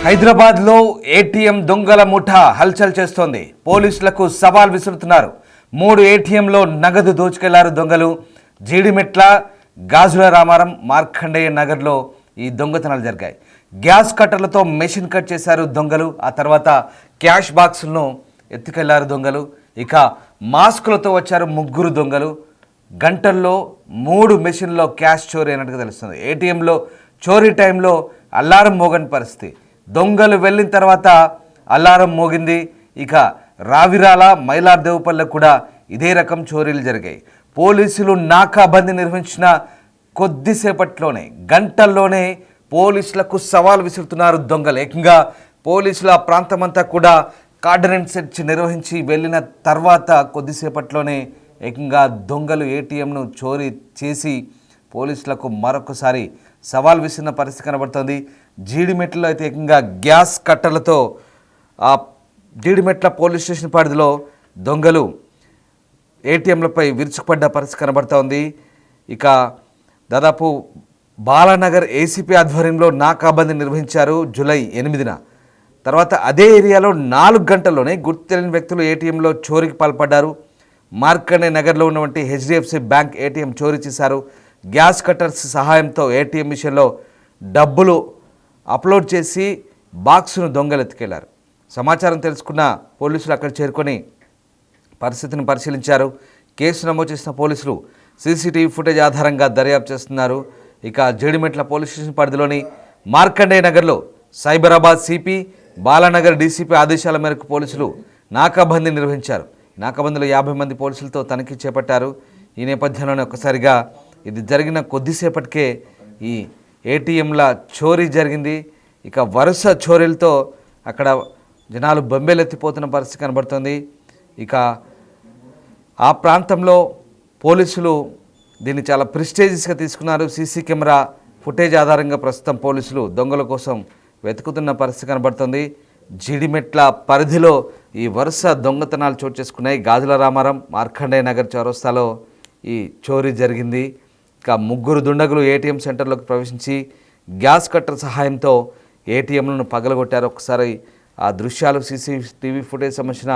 హైదరాబాద్లో ఏటీఎం దొంగల ముఠా హల్చల్ చేస్తోంది. పోలీసులకు సవాల్ విసురుతున్నారు. 3 ఏటీఎంలో నగదు దోచుకెళ్లారు దొంగలు. జీడిమెట్ల, గాజుల రామారం, మార్కండేయ నగర్లో ఈ దొంగతనాలు జరిగాయి. గ్యాస్ కట్టర్లతో మెషిన్ కట్ చేశారు దొంగలు. ఆ తర్వాత క్యాష్ బాక్సులను ఎత్తుకెళ్లారు దొంగలు. ఇక మాస్కులతో వచ్చారు 3 దొంగలు. గంటల్లో 3 మెషిన్లో క్యాష్ చోరీ అయినట్టుగా తెలుస్తుంది. ఏటీఎంలో చోరీ టైంలో అలారం మోగని పరిస్థితి. దొంగలు వెళ్ళిన తర్వాత అలారం మోగింది. ఇక రావిరాల, మైలార్దేవుపల్లె కూడా ఇదే రకం చోరీలు జరిగాయి. పోలీసులు నాకాబందీ నిర్వహించిన కొద్దిసేపట్లోనే, గంటల్లోనే పోలీసులకు సవాల్ విసురుతున్నారు దొంగలు. ఏకంగా పోలీసులు ఆ ప్రాంతమంతా కూడా కార్డనెన్స్ సెర్చ్ నిర్వహించి వెళ్ళిన తర్వాత కొద్దిసేపట్లోనే ఏకంగా దొంగలు ఏటీఎంను చోరీ చేసి పోలీసులకు మరొకసారి సవాల్ విసిరిన పరిస్థితి కనబడుతుంది. జీడిమెట్లలో అయితే ఏకంగా గ్యాస్ కట్టలతో ఆ జీడిమెట్ల పోలీస్ స్టేషన్ పరిధిలో దొంగలు ఏటీఎంలపై విరుచుకుపడ్డ పరిస్థితి కనబడుతోంది. ఇక దాదాపు బాలానగర్ ఏసీపీ ఆధ్వర్యంలో నాకాబందీ నిర్వహించారు జూలై 8న. తర్వాత అదే ఏరియాలో 4 గంటల్లోనే గుర్తు తెలియని వ్యక్తులు ఏటీఎంలో చోరీకి పాల్పడ్డారు. మార్కండే నగర్లో ఉన్నటువంటి హెచ్డిఎఫ్సి బ్యాంక్ ఏటీఎం చోరీ చేశారు. గ్యాస్ కట్టర్స్ సహాయంతో ఏటీఎం మిషన్లో డబ్బులు అప్లోడ్ చేసి బాక్సును దొంగలు ఎత్తుకెళ్లారు. సమాచారం తెలుసుకున్న పోలీసులు అక్కడ చేరుకొని పరిస్థితిని పరిశీలించారు. కేసు నమోదు చేసిన పోలీసులు సీసీటీవీ ఫుటేజ్ ఆధారంగా దర్యాప్తు చేస్తున్నారు. ఇక జీడిమెట్ల పోలీస్ స్టేషన్ పరిధిలోని మార్కండే నగర్లో సైబరాబాద్ సిపి, బాలానగర్ డీసీపీ ఆదేశాల మేరకు పోలీసులు నాకాబందీ నిర్వహించారు. నాకాబందీలో 50 మంది పోలీసులతో తనిఖీ చేపట్టారు. ఈ నేపథ్యంలోనే ఒక్కసారిగా ఇది జరిగిన కొద్దిసేపటికే ఈ ఏటీఎంల చోరీ జరిగింది. ఇక వరుస చోరీలతో అక్కడ జనాలు బొంబేలెత్తిపోతున్న పరిస్థితి కనబడుతుంది. ఇక ఆ ప్రాంతంలో పోలీసులు దీన్ని చాలా ప్రిస్టేజియస్గా తీసుకున్నారు. సీసీ కెమెరా ఫుటేజ్ ఆధారంగా ప్రస్తుతం పోలీసులు దొంగల కోసం వెతుకుతున్న పరిస్థితి కనబడుతుంది. జీడిమెట్ల పరిధిలో ఈ వరుస దొంగతనాలు చోటు చేసుకున్నాయి. గాజుల రామారం, మార్కండేయ నగర్ చౌరస్తాలో ఈ చోరీ జరిగింది. ఇక 3 దుండగులు ఏటీఎం సెంటర్లోకి ప్రవేశించి గ్యాస్ కట్టర్ సహాయంతో ఏటీఎంలను పగలగొట్టారు. ఒకసారి ఆ దృశ్యాలు సీసీటీవీ ఫుటేజ్ సంబంధించిన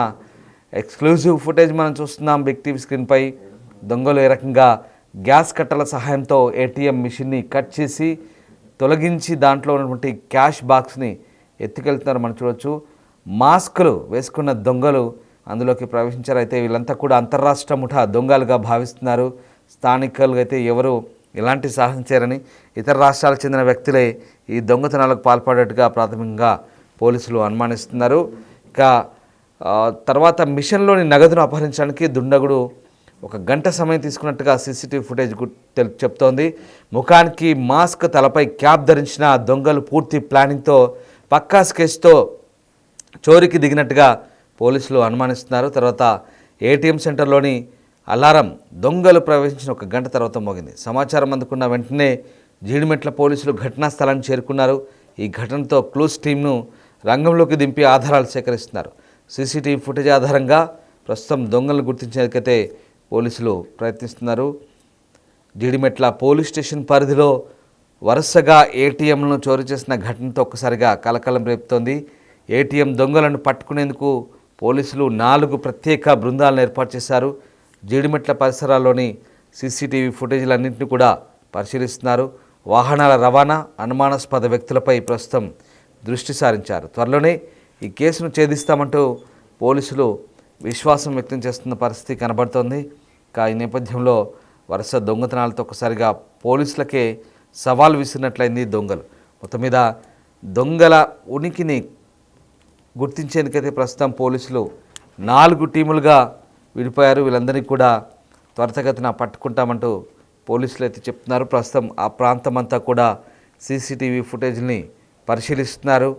ఎక్స్క్లూజివ్ ఫుటేజ్ మనం చూస్తున్నాం బిగ్ టీవీ స్క్రీన్పై. దొంగలు ఏ రకంగా గ్యాస్ కట్టర్ల సహాయంతో ఏటీఎం మిషన్ని కట్ చేసి తొలగించి దాంట్లో ఉన్నటువంటి క్యాష్ బాక్స్ని ఎత్తుకెళ్తున్నారు మనం చూడవచ్చు. మాస్కులు వేసుకున్న దొంగలు అందులోకి ప్రవేశించారు. అయితే వీళ్ళంతా కూడా అంతర్రాష్ట్ర ముఠా దొంగలుగా భావిస్తున్నారు. స్థానికులుగా అయితే ఎవరు ఎలాంటి సాహసం చేయరని, ఇతర రాష్ట్రాలకు చెందిన వ్యక్తులే ఈ దొంగతనాలకు పాల్పడేట్టుగా ప్రాథమికంగా పోలీసులు అనుమానిస్తున్నారు. ఇక తర్వాత మిషన్లోని నగదును అపహరించడానికి దుండగుడు 1 గంట సమయం తీసుకున్నట్టుగా సీసీటీవీ ఫుటేజ్ చెప్తోంది. ముఖానికి మాస్క్, తలపై క్యాప్ ధరించిన దొంగలు పూర్తి ప్లానింగ్తో పక్కా స్కెచ్తో చోరీకి దిగినట్టుగా పోలీసులు అనుమానిస్తున్నారు. తర్వాత ఏటీఎం సెంటర్లోని అలారం దొంగలు ప్రవేశించిన 1 గంట తర్వాత మోగింది. సమాచారం అందుకున్న వెంటనే జీడిమెట్ల పోలీసులు ఘటనా స్థలాన్ని చేరుకున్నారు. ఈ ఘటనతో క్లూస్ టీంను రంగంలోకి దింపి ఆధారాలు సేకరిస్తున్నారు. సీసీటీవీ ఫుటేజ్ ఆధారంగా ప్రస్తుతం దొంగలను గుర్తించేందుకైతే పోలీసులు ప్రయత్నిస్తున్నారు. జీడిమెట్ల పోలీస్ స్టేషన్ పరిధిలో వరుసగా ఏటీఎంలను చోరీ చేసిన ఘటనతో ఒక్కసారిగా కలకలం రేపుతోంది. ఏటీఎం దొంగలను పట్టుకునేందుకు పోలీసులు 4 ప్రత్యేక బృందాలను ఏర్పాటు చేశారు. జీడిమెట్ల పరిసరాల్లోని సీసీటీవీ ఫుటేజీలన్నింటినీ కూడా పరిశీలిస్తున్నారు. వాహనాల రవాణా, అనుమానాస్పద వ్యక్తులపై ప్రస్తుతం దృష్టి సారించారు. త్వరలోనే ఈ కేసును ఛేదిస్తామంటూ పోలీసులు విశ్వాసం వ్యక్తం చేస్తున్న పరిస్థితి కనబడుతోంది. ఈ నేపథ్యంలో వరుస దొంగతనాలతో ఒకసారిగా పోలీసులకే సవాల్ విసిరినట్లయింది దొంగలు. మొత్తం మీద దొంగల ఉనికిని గుర్తించేందుకైతే ప్రస్తుతం పోలీసులు 4 టీములుగా విడిపోయారు. వీళ్ళందరినీ కూడా త్వరితగతిన పట్టుకుంటామంటూ పోలీసులు అయితే చెప్తున్నారు. ప్రస్తుతం ఆ ప్రాంతం అంతా కూడా సీసీటీవీ ఫుటేజ్ని పరిశీలిస్తున్నారు.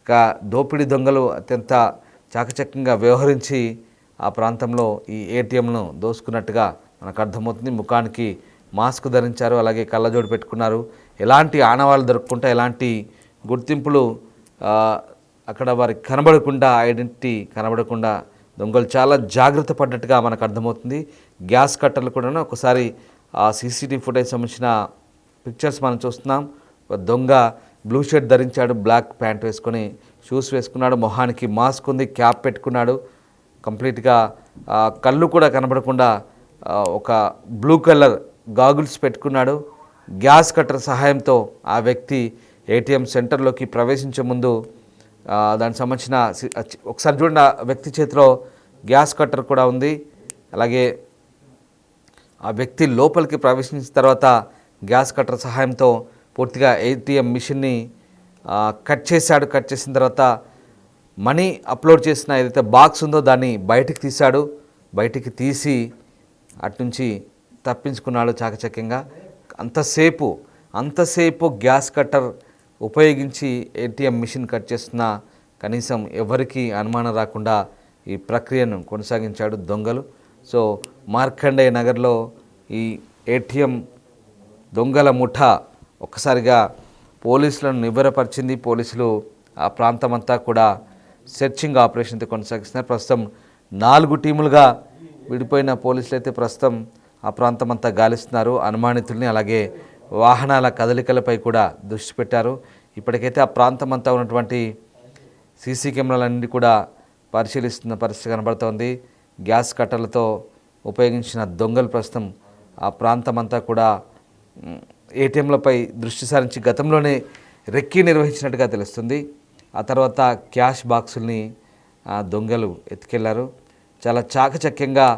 ఇక దోపిడీ దొంగలు అత్యంత చాకచక్యంగా వ్యవహరించి ఆ ప్రాంతంలో ఈ ఏటీఎంను దోసుకున్నట్టుగా మనకు అర్థమవుతుంది. ముఖానికి మాస్క్ ధరించారు, అలాగే కళ్ళజోడు పెట్టుకున్నారు. ఎలాంటి ఆనవాళ్ళు దొరకకుండా, ఎలాంటి గుర్తింపులు అక్కడ వారికి కనబడకుండా, ఐడెంటిటీ కనబడకుండా దొంగలు చాలా జాగ్రత్త పడ్డట్టుగా మనకు అర్థమవుతుంది. గ్యాస్ కట్టర్లు కూడా ఒకసారి ఆ సీసీటీవీ ఫుటేజ్ సంబంధించిన పిక్చర్స్ మనం చూస్తున్నాం. దొంగ బ్లూ షర్ట్ ధరించాడు, బ్లాక్ ప్యాంట్ వేసుకొని షూస్ వేసుకున్నాడు, మొహానికి మాస్క్ ఉంది, క్యాప్ పెట్టుకున్నాడు. కంప్లీట్గా కళ్ళు కూడా కనబడకుండా ఒక బ్లూ కలర్ గాగుల్స్ పెట్టుకున్నాడు. గ్యాస్ కట్టర్ సహాయంతో ఆ వ్యక్తి ఏటీఎం సెంటర్లోకి ప్రవేశించే ముందు దానికి సంబంధించిన ఒకసారి చూడండి, ఆ వ్యక్తి చేతిలో గ్యాస్ కట్టర్ కూడా ఉంది. అలాగే ఆ వ్యక్తి లోపలికి ప్రవేశించిన తర్వాత గ్యాస్ కట్టర్ సహాయంతో పూర్తిగా ఏటీఎం మిషన్ని కట్ చేశాడు. కట్ చేసిన తర్వాత మనీ అప్లోడ్ చేసిన ఏదైతే బాక్స్ ఉందో దాన్ని బయటికి తీశాడు. బయటికి తీసి అట్నుంచి తప్పించుకున్నాడు చాకచక్యంగా. అంతసేపు గ్యాస్ కట్టర్ ఉపయోగించి ఏటీఎం మిషన్ కట్ చేస్తున్న కనీసం ఎవరికి అనుమానం రాకుండా ఈ ప్రక్రియను కొనసాగించాడు దొంగలు. సో మార్కండేయ నగర్లో ఈ ఏటీఎం దొంగల ముఠా ఒక్కసారిగా పోలీసులను నివ్వెరపరిచింది. పోలీసులు ఆ ప్రాంతమంతా కూడా సెర్చింగ్ ఆపరేషన్తో కొనసాగిస్తున్నారు. ప్రస్తుతం 4 టీములుగా విడిపోయిన పోలీసులు అయితే ప్రస్తుతం ఆ ప్రాంతమంతా గాలిస్తున్నారు. అనుమానితుల్ని అలాగే వాహనాల కదలికలపై కూడా దృష్టి పెట్టారు. ఇప్పటికైతే ఆ ప్రాంతమంతా ఉన్నటువంటి సీసీ కెమెరాలన్నీ కూడా పరిశీలిస్తున్న పరిస్థితి కనబడుతోంది. గ్యాస్ కట్టర్లతో ఉపయోగించిన దొంగలు ప్రస్తుతం ఆ ప్రాంతమంతా కూడా ఏటీఎంలపై దృష్టి సారించి గతంలోనే రెక్కీ నిర్వహించినట్టుగా తెలుస్తుంది. ఆ తర్వాత క్యాష్ బాక్సుల్ని దొంగలు ఎత్తుకెళ్లారు. చాలా చాకచక్యంగా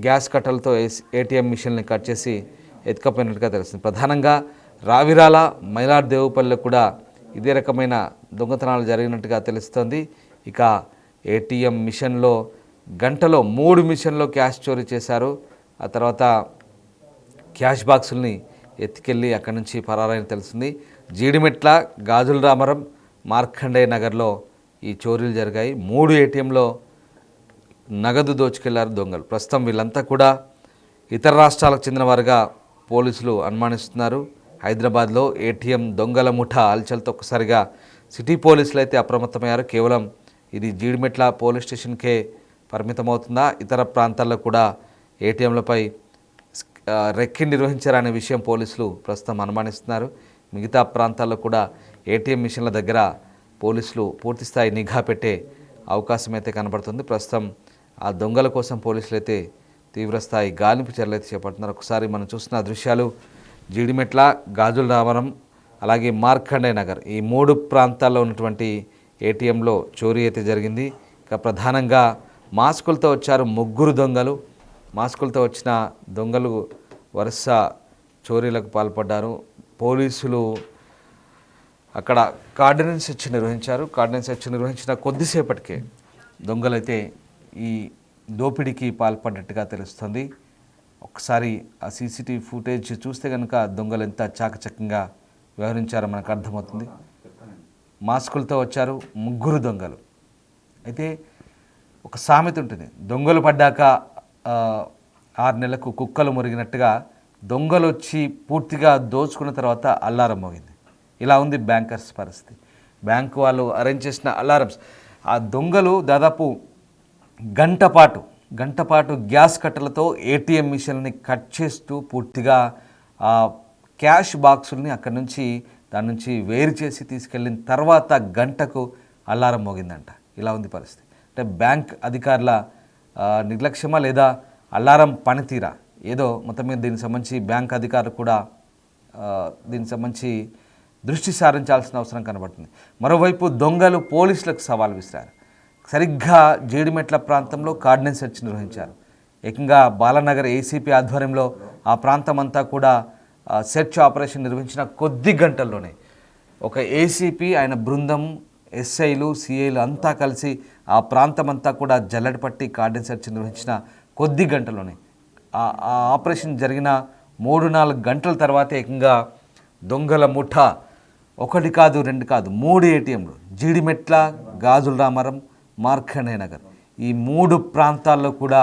గ్యాస్ కట్టలతో ఏటీఎం మిషన్ని కట్ చేసి ఎత్తుకపోయినట్టుగా తెలుస్తుంది. ప్రధానంగా రావిరాల, మైలార్దేవుపల్లిలో కూడా ఇదే రకమైన దొంగతనాలు జరిగినట్టుగా తెలుస్తోంది. ఇక ఏటీఎం మిషన్లో గంటలో 3 మిషన్లో క్యాష్ చోరీ చేశారు. ఆ తర్వాత క్యాష్ బాక్సుల్ని ఎత్తుకెళ్ళి అక్కడి నుంచి పరారైన తెలుస్తుంది. జీడిమెట్ల, గాజుల రామరం, మార్కండేయ నగర్లో ఈ చోరీలు జరిగాయి. 3 ఏటీఎంలో నగదు దోచుకెళ్లారు దొంగలు. ప్రస్తుతం వీళ్ళంతా కూడా ఇతర రాష్ట్రాలకు చెందిన వారుగా పోలీసులు అనుమానిస్తున్నారు. హైదరాబాద్లో ఏటీఎం దొంగల ముఠా అల్చల్తో ఒక్కసారిగా సిటీ పోలీసులు అయితే అప్రమత్తమయ్యారు. కేవలం ఇది జీడిమెట్ల పోలీస్ స్టేషన్కే పరిమితమవుతుందా, ఇతర ప్రాంతాల్లో కూడా ఏటీఎంలపై రెక్కి నిర్వహించారనే విషయం పోలీసులు ప్రస్తుతం అనుమానిస్తున్నారు. మిగతా ప్రాంతాల్లో కూడా ఏటీఎం మిషన్ల దగ్గర పోలీసులు పూర్తిస్థాయి నిఘా పెట్టే అవకాశం అయితే కనబడుతుంది. ప్రస్తుతం ఆ దొంగల కోసం పోలీసులు అయితే తీవ్రస్థాయి గాలింపు చర్యలు అయితే చేపడుతున్నారు. ఒకసారి మనం చూస్తున్న దృశ్యాలు జీడిమెట్ల, గాజుల రామరం అలాగే మార్కండేయ నగర్ ఈ 3 ప్రాంతాల్లో ఉన్నటువంటి ఏటీఎంలో చోరీ అయితే జరిగింది. ఇక ప్రధానంగా మాస్కులతో వచ్చారు 3 దొంగలు. మాస్కులతో వచ్చిన దొంగలు వరుస చోరీలకు పాల్పడ్డారు. పోలీసులు అక్కడ కార్డినెన్స్ సెర్చ్ నిర్వహించారు. కార్డినెన్స్ సెర్చ్ నిర్వహించిన కొద్దిసేపటికే దొంగలైతే ఈ దోపిడీకి పాల్పడ్డట్టుగా తెలుస్తుంది. ఒకసారి ఆ సీసీటీవీ ఫుటేజ్ చూస్తే కనుక దొంగలు ఎంత చాకచక్యంగా వ్యవహరించారో మనకు అర్థమవుతుంది. మాస్కులతో వచ్చారు 3 దొంగలు. అయితే ఒక సామెత ఉంటుంది, దొంగలు పడ్డాక 6 నెలలకు కుక్కలు మురిగినట్టుగా దొంగలు వచ్చి పూర్తిగా దోచుకున్న తర్వాత అల్లారం మోగింది. ఇలా ఉంది బ్యాంకర్స్ పరిస్థితి. బ్యాంకు వాళ్ళు అరేంజ్ చేసిన అలారమ్స్, ఆ దొంగలు దాదాపు గంట పాటు గ్యాస్ కట్టలతో ఏటీఎం మిషన్ని కట్ చేస్తూ పూర్తిగా క్యాష్ బాక్సుల్ని అక్కడి నుంచి దాని నుంచి వేరు చేసి తీసుకెళ్ళిన తర్వాత గంటకు అలారం మోగిందంట. ఇలా ఉంది పరిస్థితి. అంటే బ్యాంక్ అధికారుల నిర్లక్ష్యమా లేదా అలారం పనితీరా, ఏదో మొత్తం మీద దీనికి సంబంధించి బ్యాంక్ అధికారులు కూడా దీనికి సంబంధించి దృష్టి సారించాల్సిన అవసరం కనబడుతుంది. మరోవైపు దొంగలు పోలీసులకు సవాల్ విసిరారు. సరిగ్గా జీడిమెట్ల ప్రాంతంలో కార్డినెన్స్ సెర్చ్ నిర్వహించారు. ఏకంగా బాలానగర్ ఏసీపీ ఆధ్వర్యంలో ఆ ప్రాంతం అంతా కూడా సెర్చ్ ఆపరేషన్ నిర్వహించిన కొద్ది గంటల్లోనే ఒక ఏసీపీ, ఆయన బృందం, ఎస్ఐలు, సిఐలు అంతా కలిసి ఆ ప్రాంతం అంతా కూడా జల్లెడ పట్టి కార్డినెన్స్ సెర్చ్ నిర్వహించిన కొద్ది గంటల్లోనే ఆ ఆపరేషన్ జరిగిన 3-4 గంటల తర్వాత ఏకంగా దొంగల ముఠా 1 కాదు 2 కాదు 3 ఏటీఎంలు జీడిమెట్ల, గాజుల రామరం, మార్కండేయ నగర్ ఈ 3 ప్రాంతాల్లో కూడా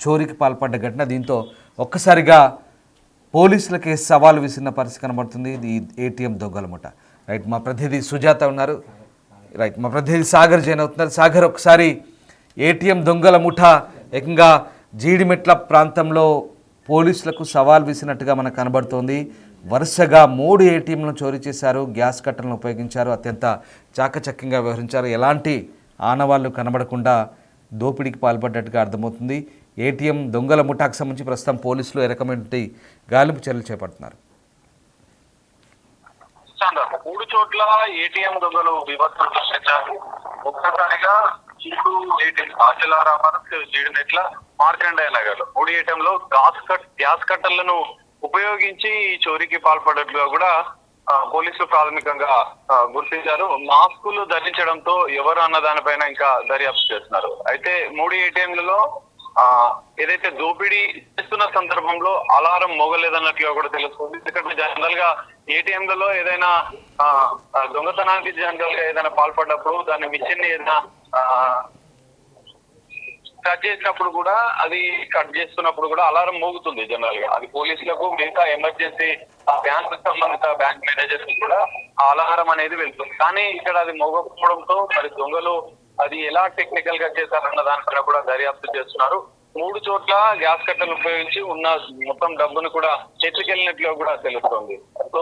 చోరీకి పాల్పడ్డ ఘటన. దీంతో ఒక్కసారిగా పోలీసులకే సవాలు విసిరిన పరిస్థితి కనబడుతుంది. ఇది ఏటీఎం దొంగల ముఠ. రైట్, మా ప్రతినిధి సుజాత ఉన్నారు. రైట్, మా ప్రతినిధి సాగర్ జైన్ అవుతున్నారు. సాగర్, ఒకసారి ఏటీఎం దొంగల ముఠ ఏకంగా జీడిమెట్ల ప్రాంతంలో పోలీసులకు సవాల్ విసినట్టుగా మనకు కనబడుతోంది. వరుసగా 3 ఏటీఎంలను చోరీ చేశారు. గ్యాస్ కట్టలను ఉపయోగించారు. అత్యంత చాకచక్యంగా వ్యవహరించారు. ఎలాంటి ఆనవాళ్లు కనబడకుండా దోపిడీకి పాల్పడ్డట్టుగా అర్థమవుతుంది. ఏటీఎం దొంగల ముఠాకు సంబంధించి ప్రస్తుతం పోలీసులు ఏ రకమైన గాలింపు చర్యలు చేపడుతున్నారు. 3 చోట్ల ఏటీఎం దొంగలు వివత్సం సృష్టించారు. ఒక్కసారిగా చిత్తూ ఏటీఎం ఆచలారామారం, జీడిమెట్ల, మార్కండేయ నగర్ 3 ఏటీఎంలో గ్యాస్ కట్టలను ఉపయోగించి ఈ చోరీకి పాల్పడట్లుగా కూడా పోలీసులు ప్రాథమికంగా గుర్తించారు. మాస్కులు ధరించడంతో ఎవరు అన్న దానిపైన ఇంకా దర్యాప్తు చేస్తున్నారు. అయితే 3 ఏటీఎంలలో ఏదైతే దోపిడీ చేస్తున్న సందర్భంలో అలారం మోగలేదన్నట్లుగా కూడా తెలుస్తుంది. ఎందుకంటే జనరల్ గా ఏటీఎంలలో ఏదైనా దొంగతనానికి జనరల్ గా ఏదైనా పాల్పడ్డప్పుడు దాన్ని మిషన్ ఏదైనా కట్ చేసినప్పుడు కూడా అది కట్ చేస్తున్నప్పుడు కూడా అలారం మోగుతుంది జనరల్ గా. అది పోలీసులకు మిగతా ఎమర్జెన్సీ బ్యాంక్ సంబంధిత బ్యాంక్ మేనేజర్స్ కూడా ఆ అలారం అనేది వెళ్తుంది. కానీ ఇక్కడ అది మోగకపోవడంతో మరి దొంగలు అది ఎలా టెక్నికల్ గా చేశారన్న దానిపైన కూడా దర్యాప్తు చేస్తున్నారు. 3 చోట్ల గ్యాస్ కట్టలు ఉపయోగించి ఉన్న మొత్తం డబ్బును కూడా ఎత్తుకెళ్ళినట్లుగా కూడా తెలుస్తోంది. సో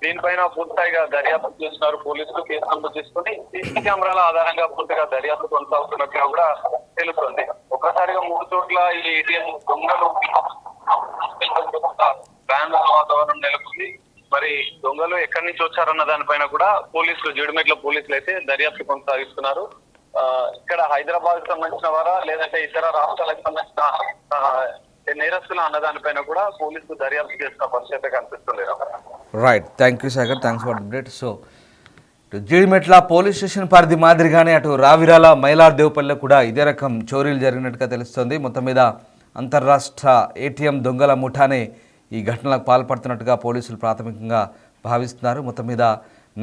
దీనిపైన పూర్తిగా దర్యాప్తు చేస్తున్నారు పోలీసులు. కేసు నమోదు చేసుకుని సీసీ కెమెరాల ఆధారంగా పూర్తిగా దర్యాప్తు కొనసాగుతున్నట్లుగా కూడా తెలుస్తోంది. ఒక్కసారిగా 3 చోట్ల ఈ ఏటీఎం దొంగలు వాతావరణం నెలకొంది. మరి దొంగలు ఎక్కడి నుంచి వచ్చారన్న దానిపైన కూడా పోలీసులు, జీడిమెట్ల పోలీసులు అయితే దర్యాప్తు కొనసాగిస్తున్నారు. ఇక్కడ హైదరాబాద్ కు సంబంధించిన వారా లేదంటే ఇతర రాష్ట్రాలకు సంబంధించిన నేరస్తులు అన్న దానిపైన కూడా పోలీసులు దర్యాప్తు చేస్తున్న పరిస్థితి కనిపిస్తుంది. Right, thank you Sagar, thanks for update. So Jeedimetla police station పరిధి మాదిరిగానే అటు రావిరాల, మైలార్దేవపల్లిలో కూడా ఇదే రకం చోరీలు జరిగినట్టుగా తెలుస్తోంది. మొత్తం మీద అంతర్రాష్ట్ర ఏటీఎం దొంగల ముఠానే ఈ ఘటనలకు పాల్పడుతున్నట్టుగా పోలీసులు ప్రాథమికంగా భావిస్తున్నారు. మొత్తం మీద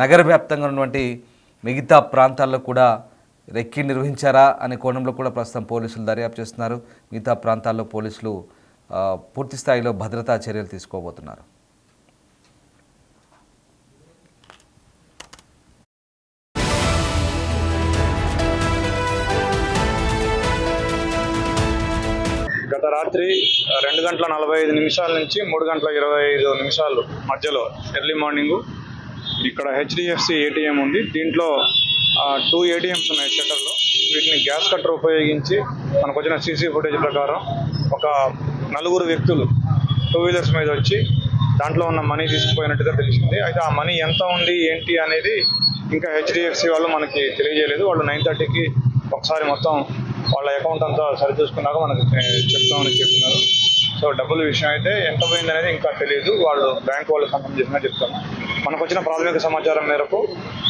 నగర వ్యాప్తంగా ఉన్నటువంటి మిగతా ప్రాంతాల్లో కూడా రెక్కి నిర్వహించారా అనే కోణంలో కూడా ప్రస్తుతం పోలీసులు దర్యాప్తు చేస్తున్నారు. మిగతా ప్రాంతాల్లో పోలీసులు పూర్తి స్థాయిలో భద్రతా చర్యలు తీసుకోబోతున్నారు. గత రాత్రి 2:45 నుంచి 3:25 మధ్యలో ఎర్లీ మార్నింగ్ ఇక్కడ హెచ్డిఎఫ్సి ఏటీఎం ఉంది. దీంట్లో 2 ఏటీఎంస్ ఉన్నాయి షట్టర్లో. వీటిని గ్యాస్ కట్టర్ ఉపయోగించి మనకు వచ్చిన సీసీ ఫుటేజ్ ప్రకారం ఒక 4 వ్యక్తులు 2 వీలర్స్ మీద వచ్చి దాంట్లో ఉన్న మనీ తీసుకుపోయినట్టుగా తెలిసింది. అయితే ఆ మనీ ఎంత ఉంది ఏంటి అనేది ఇంకా హెచ్డిఎఫ్సి వాళ్ళు మనకి తెలియజేయలేదు. వాళ్ళు 9:30కి ఒకసారి మొత్తం వాళ్ళ అకౌంట్ అంతా సరిచూసుకున్నాక మనకు చెప్తామని చెప్తున్నారు. సో డబ్బుల విషయం అయితే ఎంత పోయింది అనేది ఇంకా తెలియదు. వాళ్ళు బ్యాంక్ వాళ్ళు కన్ఫర్మ్ చేసినా చెప్తాను. మనకు వచ్చిన ప్రాథమిక సమాచారం మేరకు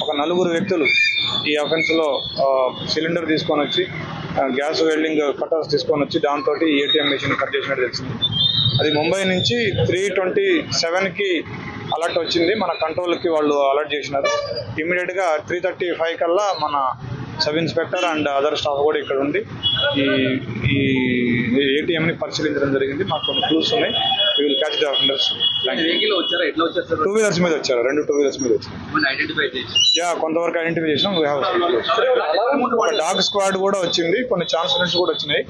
ఒక 4 వ్యక్తులు ఈ అఫెన్స్లో సిలిండర్ తీసుకొని వచ్చి గ్యాస్ వెల్డింగ్ కటర్స్ తీసుకొని వచ్చి దాంతో ఈ ఏటీఎం మెషిన్ కట్ చేసినట్టు తెలిసింది. అది ముంబై నుంచి 3:27కి అలర్ట్ వచ్చింది. మన కంట్రోల్కి వాళ్ళు అలర్ట్ చేసినారు. ఇమ్మీడియట్గా 3:35 కల్లా మన sub inspector and other staff కూడా ఇక్కడ ఉండి ఈ ఏటీఎంని పరిశీలించడం జరిగింది. మాకు కొన్ని క్లూస్ ఉన్నాయి. We will catch the offenders. 2 wheelers మీద వచ్చారు. 2 2 వీలర్స్ మీద వచ్చారు. కొంతవరకు ఐడెంటిఫై చేసినాం. ఒక డాగ్ స్క్వాడ్ కూడా వచ్చింది. కొన్ని ఛాన్స్ కూడా వచ్చినాయి.